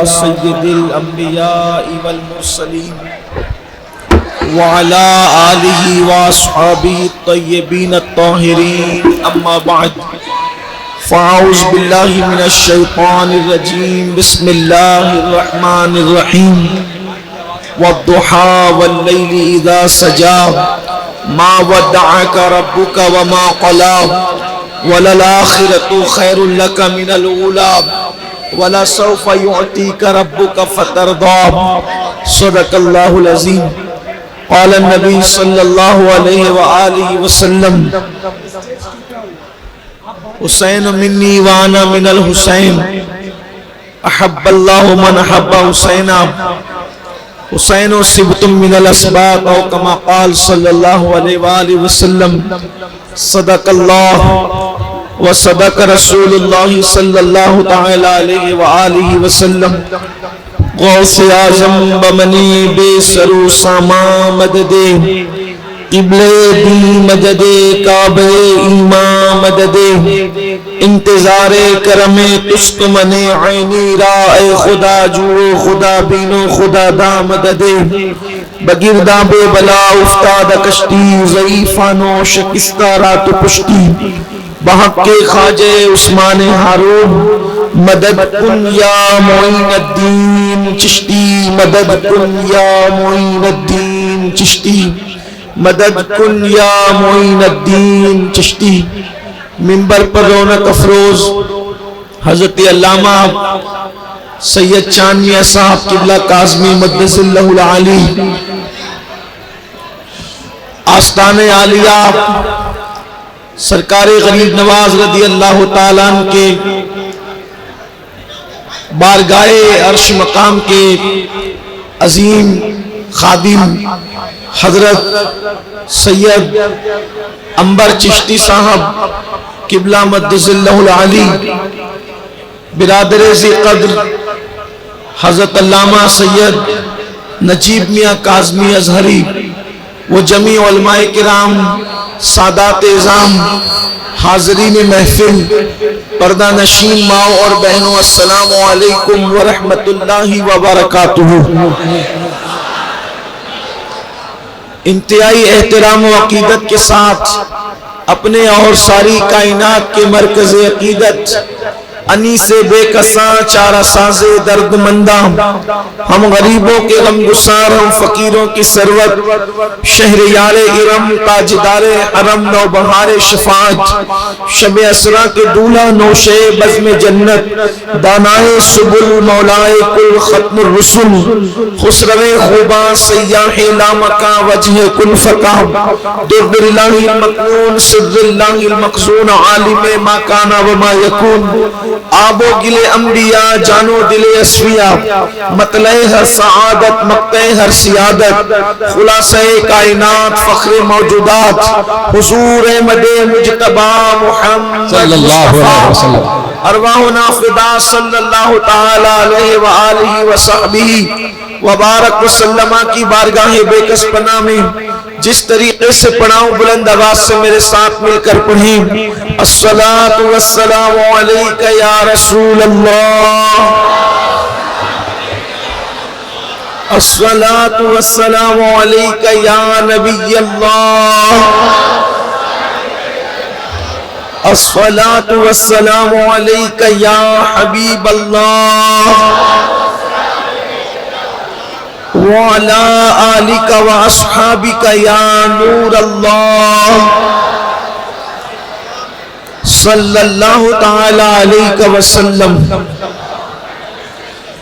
سید الانبیاء والمرسلین وعلی آلہ واصحابہ الطیبین الطاہرین اما بعد فاعوذ باللہ من الشیطان الرجیم بسم اللہ الرحمن الرحیم والضحى واللیل اذا سجا ما ودعك ربك وما قلى وللآخرة خير لك من الأولى وَلَسَوْفَ يُعْتِيكَ رَبُّكَ فَتَرْضَى صدق اللہ العظیم قال النبی صلی اللہ علیہ وآلہ وسلم حسین منی وانا من الحسین احب اللہ من احب حسینا حسین صبت من الاسباط او کما قال صلی اللہ علیہ وآلہ وسلم صدق اللہ وصدق رسول اللہ صلی اللہ تعالی علیہ وآلہ وسلم غوث اعظم بمنی بے سرو ساما مدد قبل دی مدد کعبہ ایمان مدد انتظار کرم تشک من عینی را اے خدا جو خدا بینو خدا دا مدد بگردہ بے بلا افتاد کشتی ضعیفانو شکستہ رات پشتی بحق کے خواجہ عثمان ہارون مدد کن یا معین الدین چشتی مدد کن یا معین الدین چشتی مدد کن یا معین الدین چشتی منبر پر رونق افروز حضرت علامہ سید چانیہ صاحب قبلہ کاظمی مقدس اللہ العالی آستان عالیہ سرکار غریب نواز رضی اللہ تعالیٰ عنہ کے بارگاہ عرش مقام کے عظیم خادم حضرت سید عنبر چشتی صاحب قبلہ مقدس اللہ العالی برادر ذی قدر حضرت علامہ سید نجیب میاں کاظمی ازہری وہ جمیع علماء کرام سادات اعظام حاضرین محفل پردہ نشین ماؤں اور بہنوں السلام علیکم ورحمت اللہ وبرکاتہ انتہائی احترام و عقیدت کے ساتھ اپنے اور ساری کائنات کے مرکز عقیدت انی سے بے کساں چارہ ساز درد مندہ ہم غریبوں کے غم گسار ہم فقیروں کی سروت شہریار ارم تاجدار حرم نو بہار شفاعت شب اسرا کے دولہ نوشے بزم جنت دانائے سبل مولائے کل ختم الرسل خسرو خوباں سیاح لامکا وجہ کن فقہ درد اللہ المکنون سر اللہ المخزون عالم ما کانا وما یکون آب و گل انبیاء جانو دل اسفیاء مطلع ہر سعادت مقتع ہر سیادت خلاصہ کائنات فخر موجودات حضور احمد مجتبی محمد صلی اللہ علیہ وسلم ارواحنا فدا صلی اللہ تعالی علیہ وآلہ وصحبہ وبارک وسلم کی بارگاہ بے کس پناہ میں جس طریقے سے پڑھاؤں بلند آواز سے میرے ساتھ مل کر پڑھیں الصلاۃ والسلام علیک یا رسول اللہ الصلاۃ والسلام علیک یا نبی اللہ الصلاۃ والسلام علیک یا حبیب اللہ وعلى آلك وأصحابك يا نور الله صلی اللہ تعالی علیہ وسلم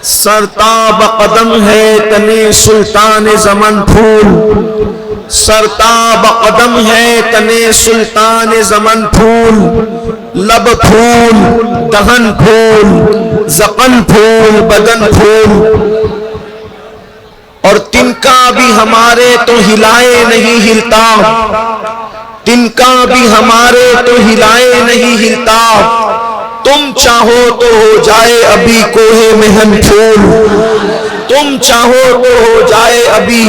سرتاب قدم ہے تنے سلطان زمن پھول سرتاب قدم ہے تنے سلطان زمن پھول لب پھول دہن پھول زقن پھول بدن پھول اور تنکا بھی ہمارے تو ہلائے نہیں ہلتا تنکا بھی ہمارے تو ہلائے نہیں ہلتا تم چاہو تو ہو جائے ابھی کوہ مہن پھول تم چاہو تو ہو جائے ابھی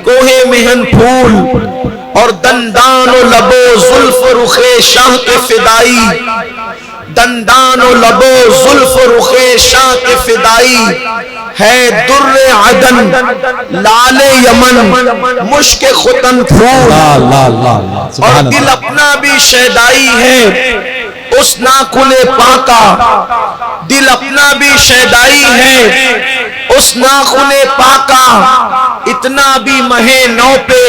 کوہ مہن پھول اور دندان و لب و زلف رخ شاہ کے فدائی دندان و لبو زلف و رخ شاہ کے فدائی ہے در عدن لال یمن مشک ختن پھول اور دل اپنا بھی شیدائی ہے اس ناخن پاکا دل اپنا بھی شیدائی ہے اس ناخن پاکا اتنا بھی مہے نو پہ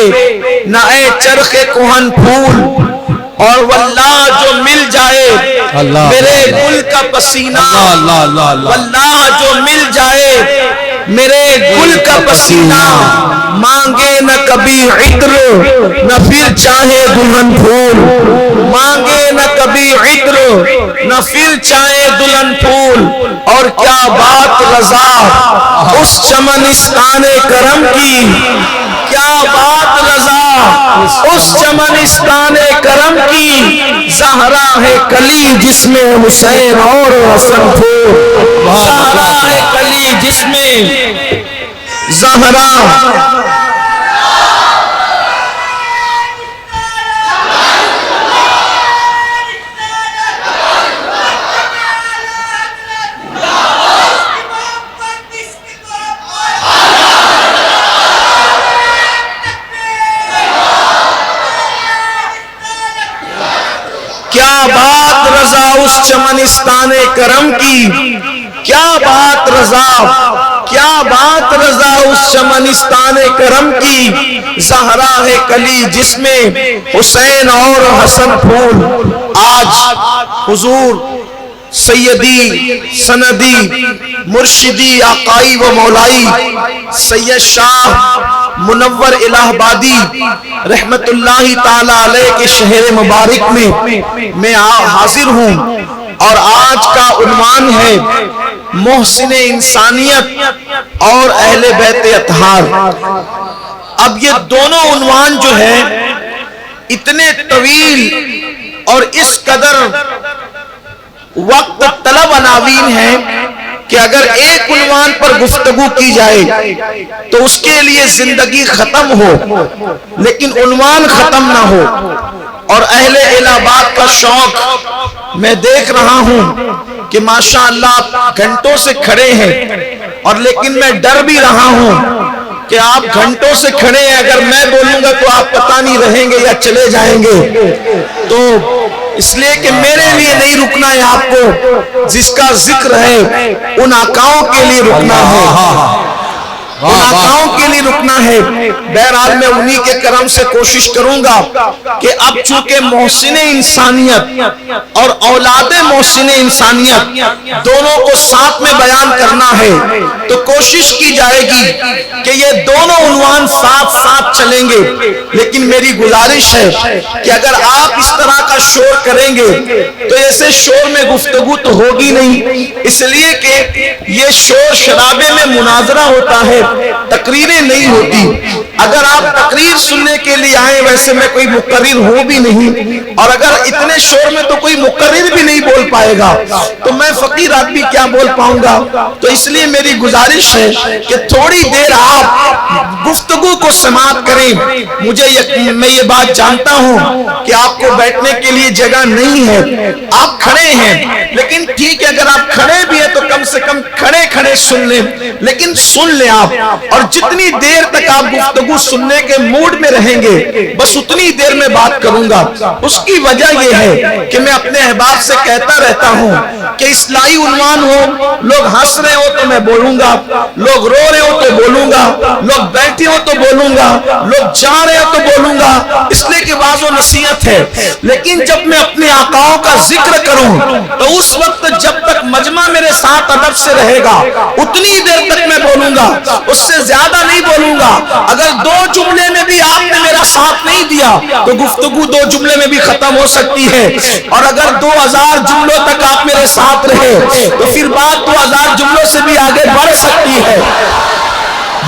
نہ اے چرخ کہن پھول اور واللہ جو مل جائے میرے گل کا پسینہ واللہ جو مل جائے میرے گل کا پسینہ مانگے نہ کبھی عطر نہ پھر چاہے دلہن پھول مانگے نہ کبھی عطر نہ پھر چاہے دلہن پھول اور کیا بات رضا اس چمنستان کرم کی کیا بات رضا اس چمنستان کرم کی زہرا ہے کلی جس میں حسین اور حسن پھول زہرا ہے کلی جس میں زہرا کیا بات رضا اس چمنستان کرم کی کیا بات رضا کیا بات رضا اس چمنستان کرم کی زہرا ہے کلی جس میں حسین اور حسن پھول آج حضور سیدی سندی مرشدی آقائی و مولائی سید شاہ منور الہ آبادی رحمت اللہ تعالی علیہ کے شہر مبارک میں حاضر ہوں اور آج کا عنوان ہے محسن انسانیت اور اہل بیت اطہار۔ اب یہ دونوں عنوان جو ہے اتنے طویل اور اس قدر وقت طلب عناوین ہیں کہ اگر ایک عنوان پر گفتگو کی جائے تو اس کے لیے زندگی ختم ہو لیکن عنوان ختم نہ ہو۔ اور اہل الہ آباد کا شوق میں دیکھ رہا ہوں کہ ماشاءاللہ گھنٹوں سے کھڑے ہیں اور لیکن میں ڈر بھی رہا ہوں کہ آپ گھنٹوں سے کھڑے ہیں، اگر میں بولوں گا تو آپ پتہ نہیں رہیں گے یا چلے جائیں گے، تو اس لیے کہ میرے لیے نہیں رکنا ہے، آپ کو جس کا ذکر ہے ان آقاؤں کے لیے رکنا ہے، ان آقاؤں کے لیے رکنا ہے۔ بہرحال میں انہی کے کرم سے کوشش کروں گا کہ اب چونکہ محسن انسانیت اور اولاد محسن انسانیت دونوں کو ساتھ میں بیان کرنا ہے تو کوشش کی جائے گی کہ یہ دونوں عنوان ساتھ ساتھ چلیں گے، لیکن میری گزارش ہے کہ اگر آپ اس طرح کا شور کریں گے تو ایسے شور میں گفتگو تو ہوگی نہیں، اس لیے کہ یہ شور شرابے میں مناظرہ ہوتا ہے، تقریریں نہیں ہوتی۔ اگر آپ تقریر سننے کے لیے آئیں، ویسے میں کوئی مقرر ہوں بھی نہیں، اور اگر اتنے شور میں تو کوئی مقرر بھی نہیں بول پائے گا تو میں فقیر آدمی کیا بول پاؤں گا، تو اس لیے میری گزارش ہے کہ تھوڑی دیر آپ گفتگو کو سماعت کریں۔ میں یہ بات جانتا ہوں کہ آپ کو بیٹھنے کے لیے جگہ نہیں ہے، آپ کھڑے ہیں، لیکن ٹھیک ہے اگر آپ کھڑے بھی ہیں تو کم سے کم کھڑے کھڑے سن لیں، لیکن سن لیں آپ، اور جتنی دیر تک آپ گفتگو سننے کے موڈ میں رہیں گے بس اتنی دیر میں بات کروں گا۔ اس کی وجہ یہ ہے کہ میں اپنے احباب سے کہتا رہتا ہوں کہ اصلاحی عنوان ہو، لوگ ہنس رہے ہو تو میں بولوں گا، لوگ رو رہے ہو تو بولوں گا، لوگ بیٹھے ہو تو بولوں گا، لوگ جا رہے ہو تو بولوں گا، اس لیے کہ واعظ و نصیحت ہے۔ لیکن جب میں اپنے آقاؤں کا ذکر کروں تو اس وقت جب تک مجمع میرے ساتھ ادب سے رہے گا اتنی دیر تک میں بولوں گا، اس سے زیادہ نہیں بولوں گا۔ اگر دو جملے میں بھی آپ نے میرا ساتھ نہیں دیا تو گفتگو دو جملے میں بھی ختم ہو سکتی ہے، اور اگر 2000 جملوں تک آپ میرے ساتھ رہے تو پھر بات 2000 جملوں سے بھی آگے بڑھ سکتی ہے۔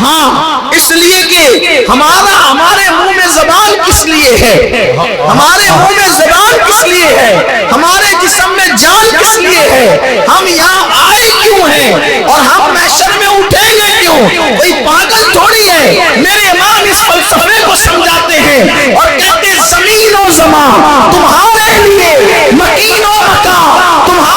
ہاں، اس لیے کہ ہمارے منہ میں زبان کس لیے ہے، ہمارے منہ میں زبان کس لیے ہے، ہمارے جسم میں جان کس لیے ہے، ہم یہاں آئے کیوں ہیں اور ہم محشر میں اٹھیں گے کیوں؟ کوئی پاگل تھوڑی ہے۔ میرے امام اس فلسفے کو سمجھاتے ہیں اور کہتے ہیں زمین و زمان تمہارے لیے، مکین و مکان تمہارے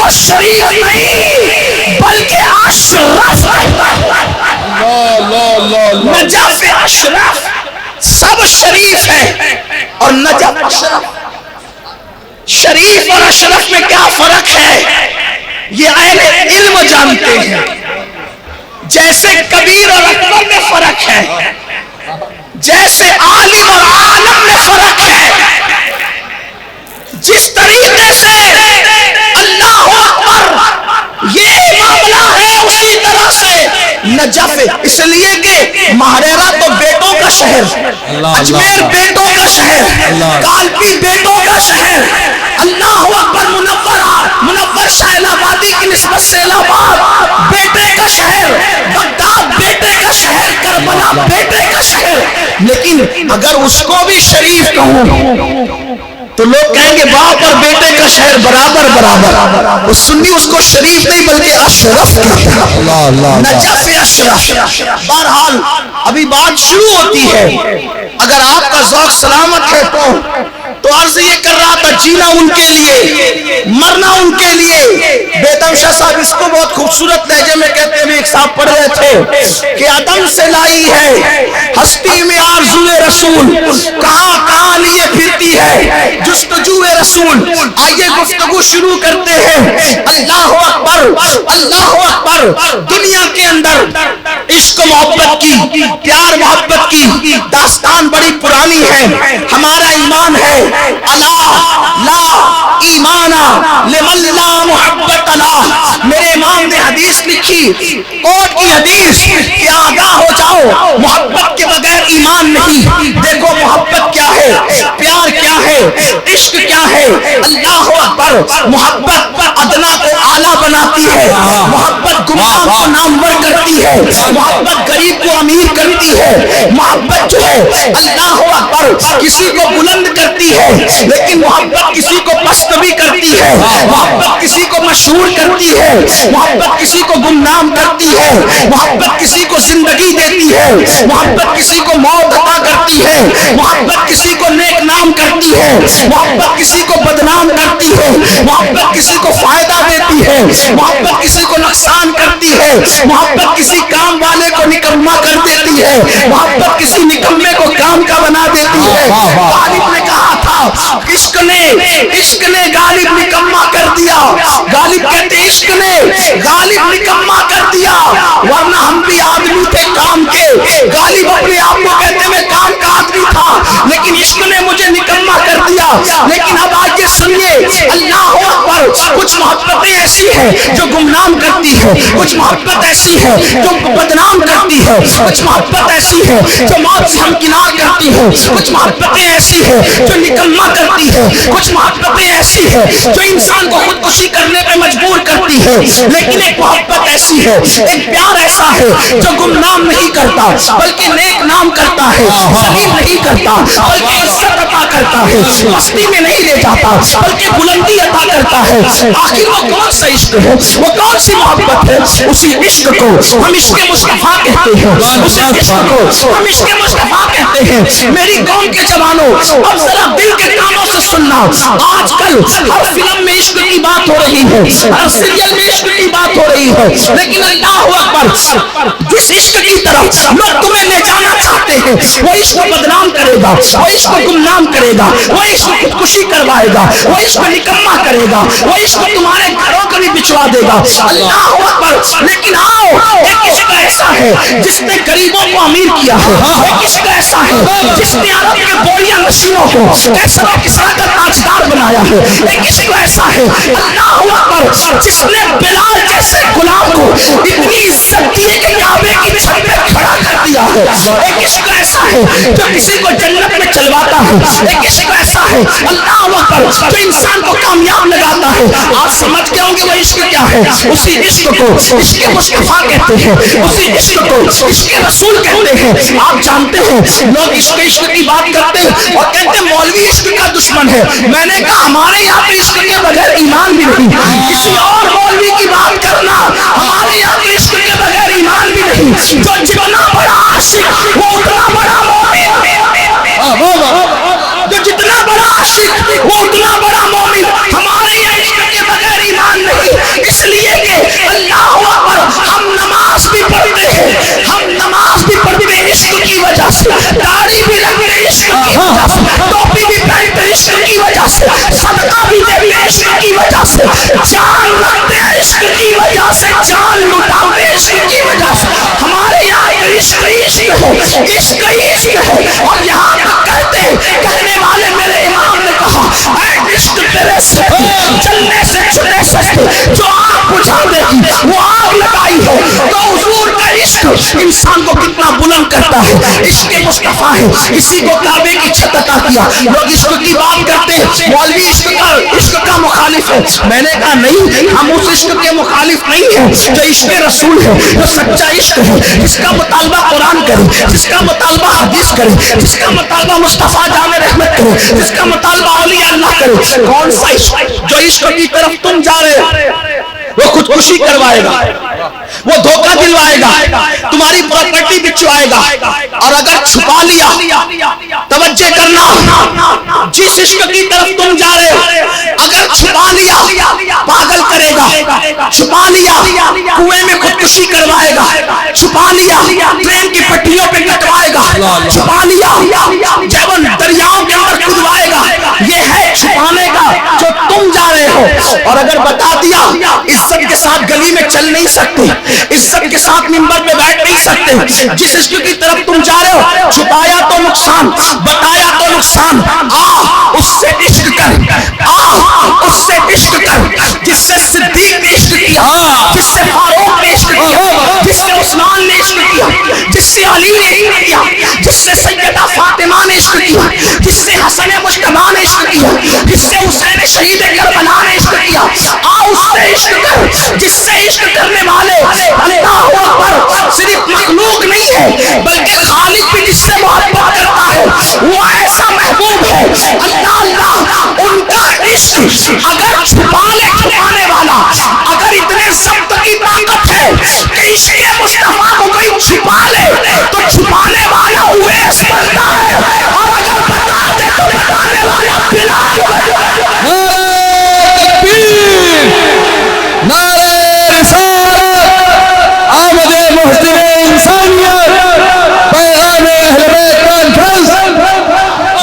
وہ شریف نہیں بلکہ اشرف نجف اشرف سب شریف ہے اور نجف اشرف. شریف اور اشرف میں کیا فرق ہے یہ اہل علم جانتے ہیں. جیسے کبیر اور اکبر میں فرق ہے, جیسے عالم اور عالم میں فرق ہے, جس طریقے سے اللہ اکبر یہ معاملہ ہے اسی طرح سے نجف. اس لیے کہ ماہریرہ تو بیٹوں کا شہر, اجمیر بیٹوں کا شہر, کالپی بیٹوں کا شہر. اللہ اکبر منور شاہ الہ آبادی کی نسبت سے الہ آباد بیٹے کا شہر, بغداد بیٹے کا شہر, کربلا بیٹے کا شہر. لیکن اگر اس کو بھی شریف کہوں تو لوگ کہیں گے باپ اور بیٹے کا شہر برابر برابر. وہ سنی اس کو شریف نہیں بلکہ اشرف کہتا ہے, نجف اشرف. بہرحال ابھی بات شروع ہوتی ہے. اگر آپ کا ذوق سلامت ہے تو عرض یہ کر رہا تھا, جینا ان کے لیے, مرنا ان کے لیے. بیدم شاہ صاحب اس کو بہت خوبصورت لہجے میں کہتے ہیں, ایک صاحب پڑھ رہے تھے کہ عدم سے لائی ہے ہستی میں آرزوئے رسول, کہاں کہاں لیے پھرتی ہے جستجوئے رسول. آئیے گفتگو شروع کرتے ہیں. اللہ اکبر اللہ اکبر. دنیا کے اندر عشق محبت کی, پیار محبت کی داستان بڑی پرانی ہے. ہمارا ایمان ہے اللہ لا ایمانا لمن لا محبت اللہ. میرے امام نے حدیث لکھی, کوٹ کی حدیث, کہ آگاہ ہو جاؤ محبت کے بغیر ایمان نہیں. دیکھو محبت کیا ہے, پیار کیا ہے, عشق کیا ہے. اللہ اکبر. محبت ادنا کو اعلیٰ بناتی ہے, محبت گمراہ کو نامور کرتی ہے, محبت غریب کو امیر کرتی ہے. محبت جو ہے اللہ اکبر کسی کو بلند کرتی ہے, لیکن محبت کسی کو پست بھی کرتی ہے. محبت کسی کو مشہور کرتی ہے, محبت کسی کو گمنام کرتی ہے, محبت کسی کو زندگی دیتی ہے, محبت کسی کو موت عطا کرتی ہے, محبت کسی کو نیک نام کرتی ہے, محبت کسی کو بدنام کرتی ہے, محبت کسی کو فائدہ دیتی ہے, محبت کسی کو نقصان کرتی ہے, محبت کسی کام والے کو نکما کر دیتی ہے, محبت کسی نکمے کو کام کا بنا دیتی ہے. غالب نے کہا تھا عشق نے غالب نکما کر دیا. غالب کہتے عشق نے غالب نکما کر دیا, ورنہ ہم بھی آدمی تھے کام کے. غالب اپنے آپ کو کہتے میں کام کا آدمی تھا, لیکن عشق نے مجھے نکما کر دیا. لیکن اب آگے سنیے, اللہ اکبر. کچھ محبتیں ایسی ہیں جو گمنام کرتی ہے, کچھ محبت ایسی ہے جو بدنام کرتی ہے, کچھ محبت ایسی ہے جو موت سے ہمکنار کرتی ہے, کچھ محبتیں ایسی ہے جو نکما کرتی ہے, کچھ محبتیں ایسی ہے جو انسان کو خودکشی کرنے پہ مجبور کرتی ہے. لیکن ایک محبت ایسی ہے, ایک پیار ایسا ہے جو گمنام نہیں کرتا بلکہ نیک نام کرتا ہے, ذلیل نہیں کرتا بلکہ عزت عطا کرتا ہے, مستی میں نہیں لے جاتا بلکہ بلندی عطا کرتا ہے. آخر وہ کون سا عشق ہے, وہ کون سی محبت ہے؟ اسی عشق کو ہم عشق مصطفیٰ کہتے ہیں, اسی عشق کو ہم عشق مصطفیٰ کہتے ہیں. میری قوم کے جوانوں, اب ذرا دل کے کانوں سے سننا. آج کل ہر فلم میں عشق کی بات ہو رہی ہے, ہر سیریل میں عشق کی بات ہو رہی ہے, لیکن اللہ اکبر جس عشق کی طرف لوگ تمہیں لے جانا چاہتے ہیں وہ عشق بدنام کرے گا, وہ عشق گمنام کرے گا, وہ عشق خودکشی کروائے گا, وہ عشق نکما کرے گا, وہ عشق تمہارے گھروں کو بھی بچوا دے گا. اللہ اکبر. لیکن آؤ, ایک عشق ایسا ہے جس نے غریبوں کو امیر کیا ہے, ایک عشق ایسا ہے جس نے عرب کے بوڑھیا نشینوں کو کیسر و کسریٰ کا تاجدار بنایا ہے, ایک عشق ایسا ہے اللہ اکبر جس نے بلال جیسے غلام کو اتنی عزت دی کہ کعبے کی چھت پہ کھڑا کر دیا ہے. ایک عشق ایسا ہے جو کسی کو جنت میں چلواتا ہے, ایک عشق ایسا ہے اللہ اکبر جو انسان کو کامیاب لگاتا ہے. آپ سمجھ گئے ہوں گے وہ عشق کیا ہے. اسی عشق کو عشق مصطفیٰ کہتے ہیں, اسی عشق کو عشق رسول کہتے ہیں. آپ جانتے ہیں لوگ عشق کی بات کرتے ہیں اور کہتے ہیں مولوی عشق کا دشمن ہے. میں نے کہا ہمارے یہاں پہ عشق کے بغیر ایمان بھی نہیں. کسی اور مولوی کی بات کرنا, ہمارے یہاں پہ عشق کے بغیر ایمان بھی نہیں. جو جتنا بڑا عاشق وہ اتنا بڑا مومن, جو جتنا بڑا عاشق وہ اتنا بڑا مومن. ہمارے یہاں عشق کے بغیر ایمان نہیں. عشق ہی عشق ہے. اور یہاں تک کہنے والے میرے امام نے کہا اے عشق تیرے سے جلنے سے چھنے سستے, جو آگ بجھا دے گی وہ آگ لگائی ہے. تو حضور کا عشق انسان کو کتنا بلند کرتا ہے. عشق مصطفیٰ ہے, اسی کو کعبے کی چھت عطا کیا. لوگ عشق کی بات کرتے ہیں مولوی عشق کا مخالف ہے. میں نے کہا نہیں, ہم اس عشق کے مخالف نہیں ہیں جو عشق رسول ہے, جو سچا عشق ہے, جس کا مطالبہ قرآن کرے, جس کا مطالبہ حدیث کرے, جس کا مطالبہ مصطفیٰ جامع رحمت کرے, جس کا مطالبہ اولیاء اللہ کرے. کون سا عشق؟ جو عشق کی طرف تم جا رہے وہ خودکشی کروائے گا, وہ دھوکہ دلوائے گا, تمہاری پراپرٹی بچوائے گا. اور اگر چھپا لیا, توجہ کرنا, جس عشق کی طرف تم جا رہے ہو اگر چھپا لیا پاگل کرے گا, چھپا لیا کنویں میں خودکشی کروائے گا, چھپا لیا ٹرین کی پٹریوں پہ کٹوائے گا, چھپا لیا جیون دریاؤں کے اندر کھدوائے گا. یہ ہے چھپانے کا جو تم جا رہے ہو. اور اگر بتا دیا عزت کے ساتھ گلی میں چل نہیں سکتے, عزت کے ساتھ منبر پہ بیٹھ نہیں سکتے, جس عشق کی طرف تم جا رہے ہو چھپایا تو نقصان, بتایا تو نقصان. اس سے عشق کر, اس سے عشق کر جس سے صدیق نے عشق کیا, جس سے فاروق نے عشق کیا, جس سے عثمان نے عشق کیا, جس سے علی نے عشق کیا, جس سے سیدہ فاطمہ نے عشق کیا, جس سے حسن مجتبی نے عشق کیا, جس سے حسین شہید کربلا نے عشق کیا. اس سے عشق کر جس سے عشق کرنے والے اللہ اکبر صرف مخلوق نہیں ہے بلکہ خالق بھی جس سے محبت کرتا ہے, وہ ایسا محبوب ہے. اللہ اللہ ان کا عشق اگر چھپا لے چھپانے والا, اگر اتنے ضبط کی طاقت ہے کہ عشق مصطفیٰ کو کوئی چھپا لے تو چھپانے والا اویس بنتا ہے, اور اگر بتا دے تو بتانے والا بلال بنتا ہے. نعرہ رسالت, آمد محسن انسانیت, پیغام اہل بیت کانفرنس.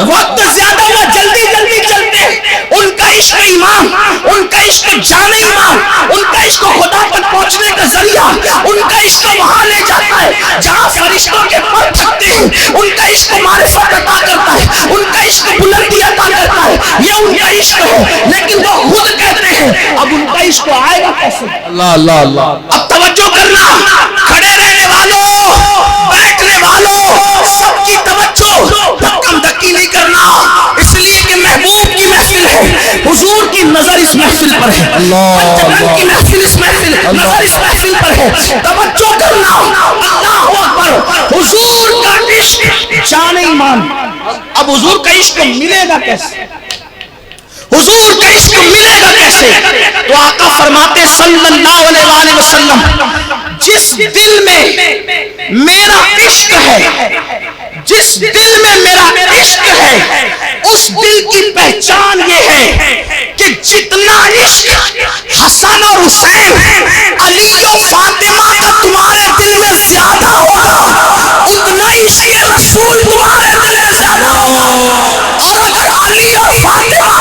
وقت زیادہ ہوا, جلدی جلدی چلتے. ان کا عشق ایمان, ان کا عشق جان ایمان, ان کا عشق خدا تک پہنچنے کا ذریعہ, ان کا عشق وہاں لے جاتا ہے جہاں فرشتوں کے پر تھکتے ہیں, ان کا عشق معرفت عطا کرتا ہے, ان کا عشق بلندی عطا کرتا ہے. یہ ان کا عشق ہے, لیکن وہ خود کہتے ہیں اب ان کا عشق آئے گا کیسے؟ اللہ اللہ اللہ. اب توجہ کرنا, کھڑے رہنے والوں, بیٹھنے والوں, سب کی توجہ, دھکم دھکی نہیں کرنا, اس لیے کہ محبوب کی محفل ہے, حضور کی نظر اس محفل پر ہے, پنجتن کی محفل اس محفل, نظر اس محفل پر ہے. توجہ کرنا, اللہ اکبر. حضور کا عشق جان ایمان. اب حضور کا عشق ملے گا کیسے؟ حضور کا عشق ملے گا کیسے؟ تو آقا فرماتے صلی اللہ علیہ وسلم, جس دل میں میرا عشق ہے, جس دل میں میرا عشق ہے, اس دل کی پہچان یہ ہے کہ جتنا عشق حسن اور حسین, علی و فاطمہ کا تمہارے دل میں زیادہ ہوگا, اتنا عشق رسول تمہارے دل میں زیادہ ہوگا. اور اگر علی اور فاطمہ,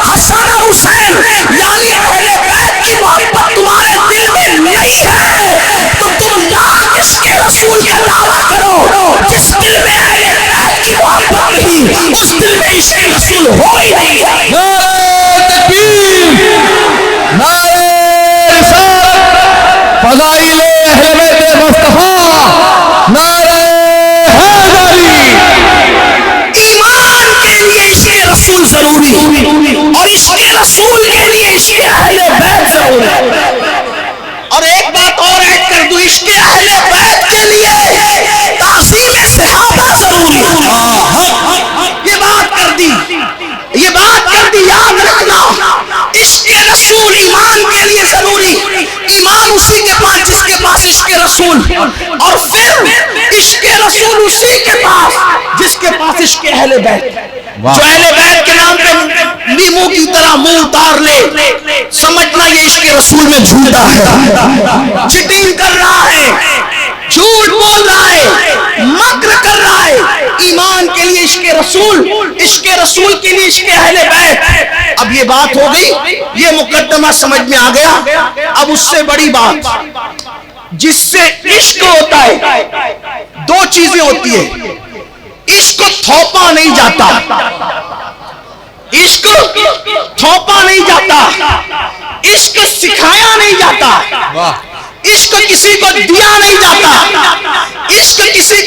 حسن اور حسین یعنی اہل بیت کی محبت تمہارے دل میں نہیں ہے تو تم لاکھ عشق رسول کا دعویٰ کرو, جس دل میں اہل بیت کی محبت نہیں اس دل میں عشق رسول ہو ہی نہیں ہے. نعرہ تکبیر, نعرہ رسالت, فضائل اہل بیت مصطفیٰ, نعرہ حیدری. ایمان کے لیے عشق رسول ضروری اور عشق رسول کے لیے عشق اہل بیت ضروری. اور ایک بات اور ایڈ کر دوں, عشق اہل بیت کے لیے تعظیم صحابہ ضروری. یہ بات کر دی, یہ بات کر دی, یاد رکھنا. عشق رسول ایمان کے لیے ضروری, ایمان اسی کے پاس جس کے پاس عشق رسول, اور پھر عشق رسول اسی کے پاس جس کے پاس عشق اہل بیت. جو اہل بیت کے نام پہ لیمو کی طرح منہ اتار لے, سمجھنا یہ عشق رسول میں جھوٹا ہے, چٹنگ کر رہا ہے, جھوٹ بول رہا ہے, مکر کر رہا ہے. ایمان کے لیے عشق رسول, عشق رسول کے لیے عشق اہل بیت. اب یہ بات ہو گئی, یہ مقدمہ سمجھ میں آ گیا. اب اس سے بڑی بات, جس سے عشق ہوتا ہے دو چیزیں ہوتی ہیں. عشق تھوپا نہیں جاتا, عشق تھوپا نہیں جاتا, عشق سکھایا نہیں جاتا, عشق کسی کو دیا نہیں جاتا, عشق کسی